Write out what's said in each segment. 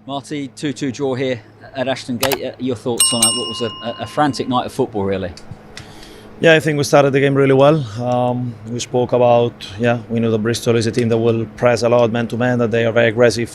Marty, 2-2 draw here at Ashton Gate. Your thoughts on what was a frantic night of football, really? Yeah, I think we started the game really well. We spoke about, we know that Bristol is a team that will press a lot man-to-man, that they are very aggressive,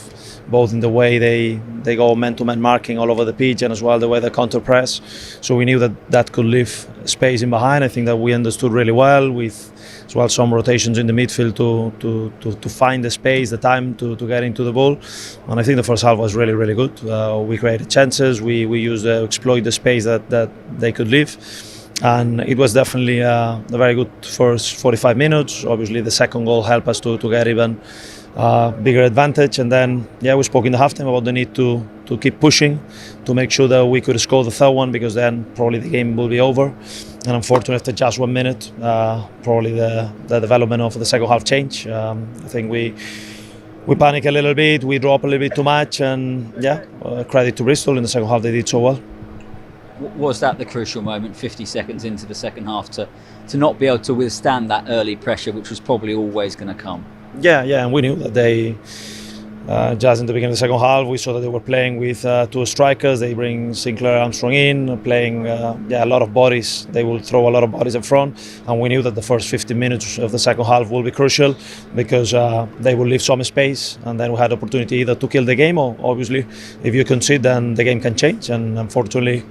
both in the way they go man-to-man marking all over the pitch and as well the way they counter-press. So we knew that could leave space in behind. I think that we understood really well with as well some rotations in the midfield to find the space, the time to get into the ball. And I think the first half was really, really good. We created chances. We used to exploit the space that they could leave. And it was definitely a very good first 45 minutes. Obviously, the second goal helped us to get even bigger advantage. And then, we spoke in the halftime about the need to keep pushing, to make sure that we could score the third one, because then probably the game will be over. And unfortunately, after just 1 minute, probably the development of the second half changed. I think we panicked a little bit, we dropped a little bit too much, and credit to Bristol in the second half, they did so well. Was that the crucial moment, 50 seconds into the second half, to not be able to withstand that early pressure, which was probably always going to come? Yeah, and we knew that they, just in the beginning of the second half, we saw that they were playing with two strikers. They bring Sinclair Armstrong in, playing a lot of bodies. They will throw a lot of bodies in front, and we knew that the first 15 minutes of the second half will be crucial, because they will leave some space, and then we had opportunity either to kill the game, or obviously if you concede, then the game can change. And unfortunately,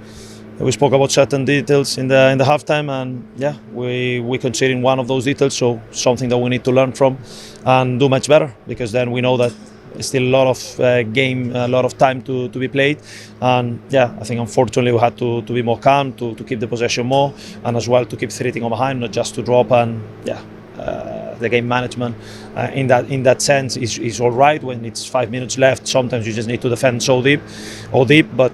we spoke about certain details in the halftime, and we conceded one of those details, so something that we need to learn from and do much better, because then we know that there's still a lot of a lot of time to be played. And I think unfortunately we had to be more calm, to keep the possession more, and as well to keep threatening on behind, not just to drop. And the game management in that sense is all right when it's 5 minutes left. Sometimes you just need to defend so deep, but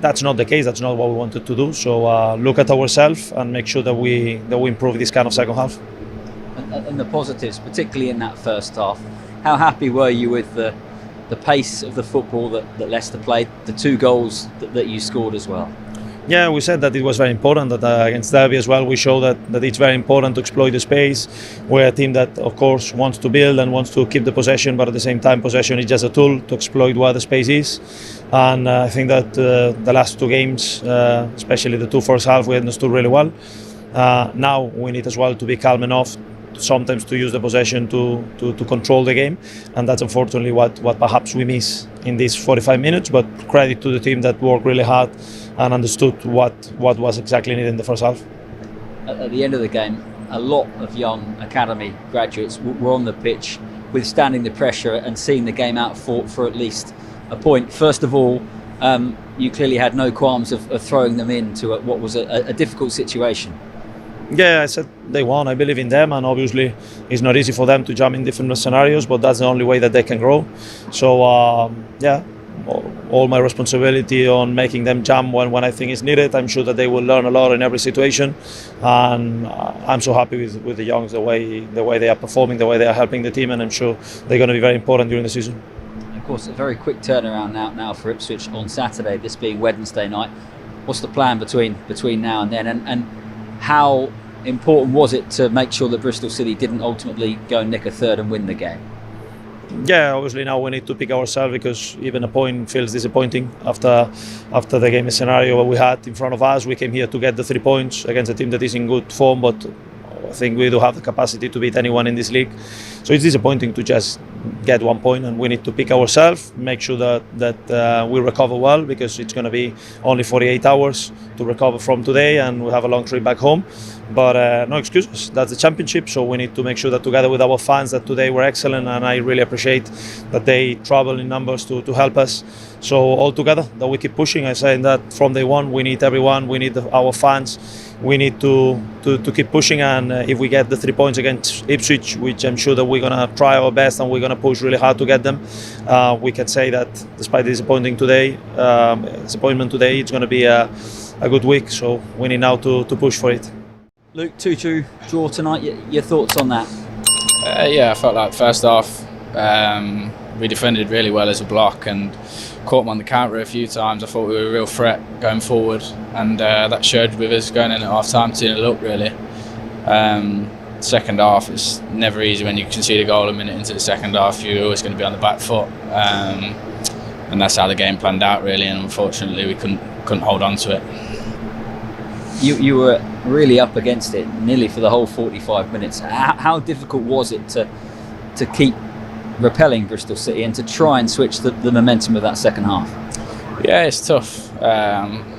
that's not the case. That's not what we wanted to do. So look at ourselves and make sure that we improve this kind of second half. And the positives, particularly in that first half, how happy were you with the pace of the football that Leicester played, the two goals that you scored as well? Yeah, we said that it was very important that against Derby as well, we show that it's very important to exploit the space. We're a team that, of course, wants to build and wants to keep the possession, but at the same time, possession is just a tool to exploit where the space is. And I think that the last two games, especially the two first half, we understood really well. Now we need as well to be calm enough sometimes to use the possession to control the game, and that's unfortunately what perhaps we miss in these 45 minutes. But credit to the team that worked really hard and understood what was exactly needed in the first half. At the end of the game, a lot of young academy graduates were on the pitch, withstanding the pressure and seeing the game out for at least a point. First of all, you clearly had no qualms of throwing them into what was a difficult situation. Yeah, I said they won. I believe in them, and obviously it's not easy for them to jump in different scenarios, but that's the only way that they can grow. So all my responsibility on making them jump when I think it's needed. I'm sure that they will learn a lot in every situation, and I'm so happy with the youngs, the way they are performing, the way they are helping the team, and I'm sure they're going to be very important during the season. Of course, a very quick turnaround now for Ipswich on Saturday, this being Wednesday night. What's the plan between now and then, and how important was it to make sure that Bristol City didn't ultimately go and nick a third and win the game? Yeah, obviously now we need to pick ourselves, because even a point feels disappointing after the game scenario we had in front of us. We came here to get the 3 points against a team that is in good form, but I think we do have the capacity to beat anyone in this league. So it's disappointing to just get 1 point, and we need to pick ourselves, make sure that we recover well, because it's going to be only 48 hours to recover from today, and we have a long trip back home. But no excuses, that's the championship, so we need to make sure that together with our fans that today were excellent, and I really appreciate that they travel in numbers to help us. So all together that we keep pushing. I say that from day one we need everyone, we need our fans, we need to keep pushing, and if we get the 3 points against Ipswich, which I'm sure that we're going to try our best and we're going to push really hard to get them, we can say that despite the disappointment today, it's going to be a good week, so we need now to push for it. Luke, 2-2 draw tonight, your thoughts on that? I felt like first half we defended really well as a block and caught them on the counter a few times. I thought we were a real threat going forward, and that showed with us going in at half time, seeing it look really. Second half, it's never easy when you concede a goal a minute into the second half. You're always going to be on the back foot. that's how the game planned out really, and unfortunately we couldn't hold on to it. You were really up against it nearly for the whole 45 minutes. How difficult was it to keep repelling Bristol City and to try and switch the momentum of that second half? Yeah, it's tough.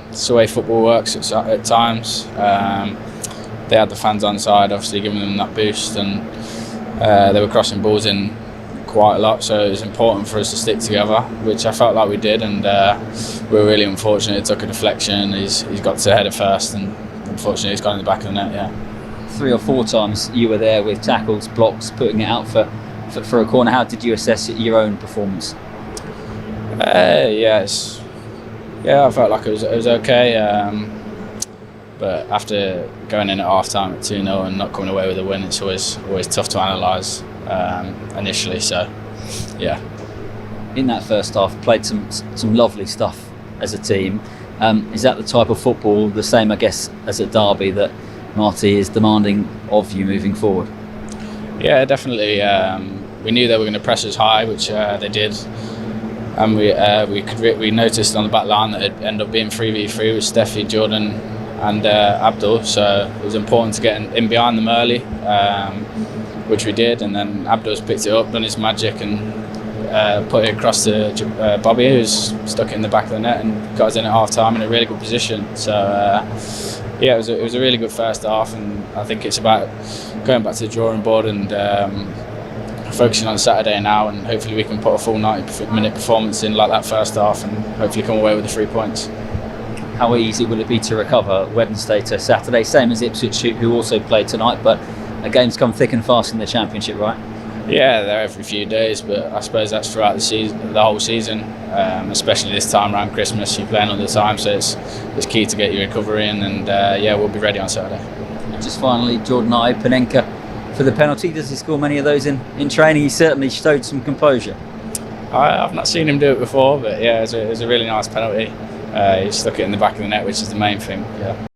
It's the way football works at times. They had the fans on side, obviously giving them that boost, and they were crossing balls in quite a lot, so it was important for us to stick together, which I felt like we did, and we were really unfortunate. It took a deflection, he's got to header first, and unfortunately he's gone in the back of the net. Yeah, 3 or 4 times you were there with tackles, blocks, putting it out for a corner. How did you assess your own performance? I felt like it was okay, but after going in at half time at 2-0 and not coming away with a win, it's always tough to analyse initially. So yeah, in that first half, played some lovely stuff as a team. Is that the type of football, the same I guess as at Derby, that Marty is demanding of you moving forward? Yeah, definitely. We knew they were going to press us high, which they did, and we noticed on the back line that it ended up being 3v3 with Steffi, Jordan and Abdul, so it was important to get in behind them early, which we did, and then Abdul's picked it up, done his magic and put it across to Bobby, who's stuck it in the back of the net and got us in at half time in a really good position. So it was a really good first half, and I think it's about going back to the drawing board and focusing on Saturday now, and hopefully we can put a full 90-minute performance in like that first half and hopefully come away with the 3 points. How easy will it be to recover Wednesday to Saturday? Same as Ipswich, who also played tonight, but a game's come thick and fast in the Championship, right? Yeah, they're every few days, but I suppose that's throughout the season, the whole season, especially this time around Christmas. You're playing all the time, so it's key to get your recovery in, and we'll be ready on Saturday. Just finally, Jordan Panenka for the penalty. Does he score many of those in training? He certainly showed some composure. I've not seen him do it before, but yeah, it was a really nice penalty. He stuck it in the back of the net, which is the main thing. Yeah.